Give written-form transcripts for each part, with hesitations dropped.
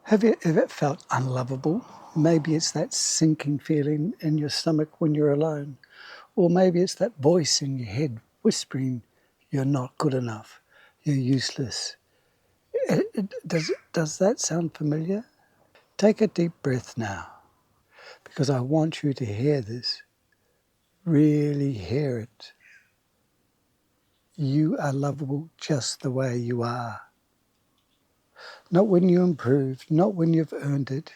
Have you ever felt unlovable? Maybe it's that sinking feeling in your stomach when you're alone. Or maybe it's that voice in your head whispering, you're not good enough, you're useless. Does that sound familiar? Take a deep breath now, because I want you to hear this. Really hear it. You are lovable just the way you are. Not when you improve, not when you've earned it,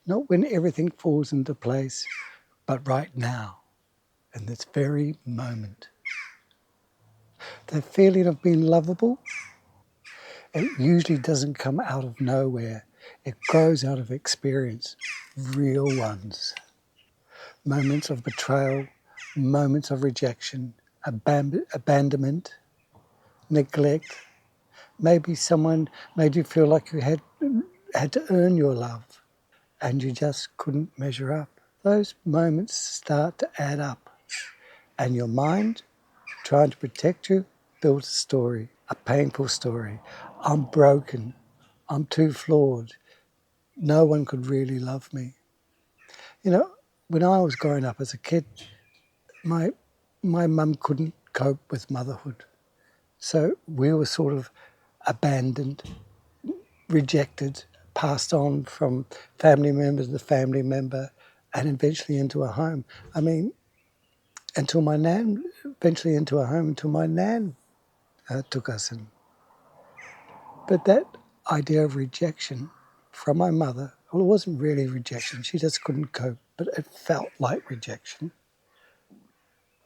not when everything falls into place, but right now, in this very moment. That feeling of being lovable, it usually doesn't come out of nowhere. It grows out of experience, real ones. Moments of betrayal, moments of rejection, abandonment, neglect. Maybe someone made you feel like you had to earn your love and you just couldn't measure up. Those moments start to add up, and your mind, trying to protect you, builds a story, a painful story. I'm broken. I'm too flawed. No one could really love me. You know, when I was growing up as a kid, my mum couldn't cope with motherhood. So we were sort of abandoned, rejected, passed on from family member to family member, and eventually into a home. I mean, until my nan, eventually into a home, until my nan took us in. But that idea of rejection from my mother, well, it wasn't really rejection. She just couldn't cope, but it felt like rejection.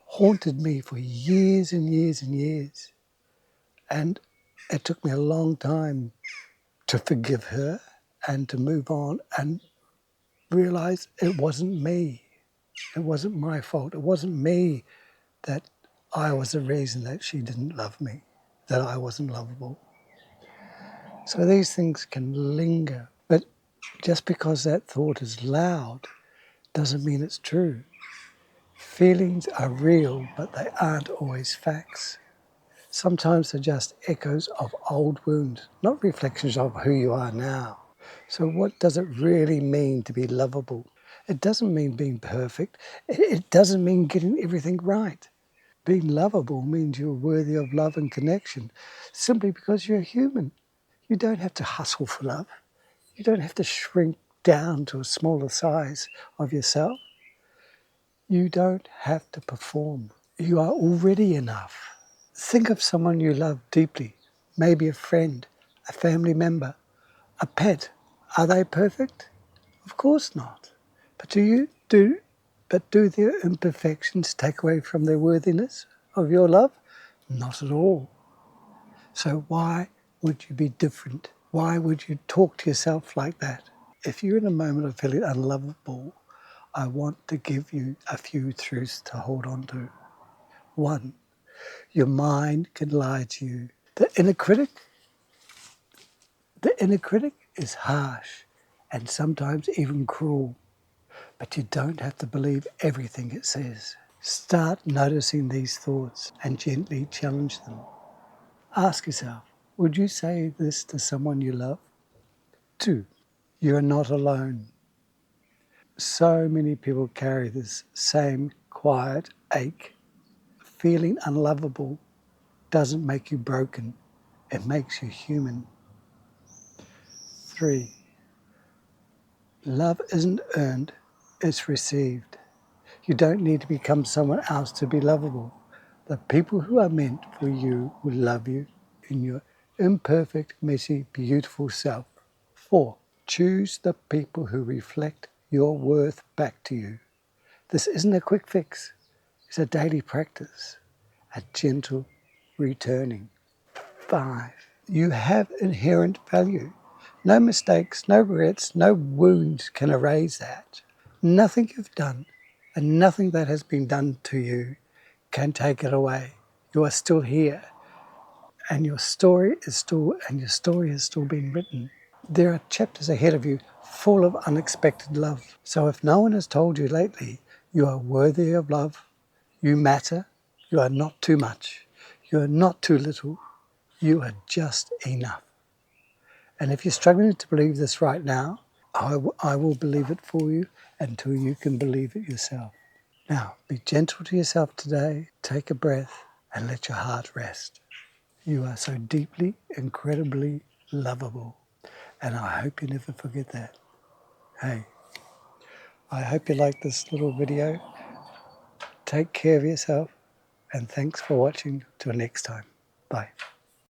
Haunted me for years and years and years. And it took me a long time to forgive her and to move on and realize it wasn't me. It wasn't my fault. It wasn't me that I was the reason that she didn't love me, that I wasn't lovable. So these things can linger, but just because that thought is loud doesn't mean it's true. Feelings are real, but they aren't always facts. Sometimes they're just echoes of old wounds, not reflections of who you are now. So what does it really mean to be lovable? It doesn't mean being perfect. It doesn't mean getting everything right. Being lovable means you're worthy of love and connection simply because you're human. You don't have to hustle for love. You don't have to shrink down to a smaller size of yourself. You don't have to perform. You are already enough. Think of someone you love deeply, maybe a friend, a family member, a pet. Are they perfect? Of course not. But do their imperfections take away from their worthiness of your love? Not at all. So why would you be different? Why would you talk to yourself like that? If you're in a moment of feeling unlovable, I want to give you a few truths to hold on to. 1, your mind can lie to you. The inner critic is harsh and sometimes even cruel, but you don't have to believe everything it says. Start noticing these thoughts and gently challenge them. Ask yourself, would you say this to someone you love? 2, you are not alone. So many people carry this same quiet ache. Feeling unlovable doesn't make you broken, it makes you human. 3, love isn't earned, it's received. You don't need to become someone else to be lovable. The people who are meant for you will love you in your imperfect, messy, beautiful self. 4, choose the people who reflect your worth back to you. This isn't a quick fix. It's a daily practice, a gentle returning. 5, you have inherent value. No mistakes, no regrets, no wounds can erase that. Nothing you've done and nothing that has been done to you can take it away. You are still here, and your story has still being written. There are chapters ahead of you full of unexpected love. So if no one has told you lately, you are worthy of love, you matter, you are not too much, you are not too little, you are just enough. And if you're struggling to believe this right now, I will believe it for you until you can believe it yourself. Now, be gentle to yourself today, take a breath, and let your heart rest. You are so deeply, incredibly lovable, and I hope you never forget that. Hey, I hope you like this little video. Take care of yourself, and thanks for watching. Till next time. Bye.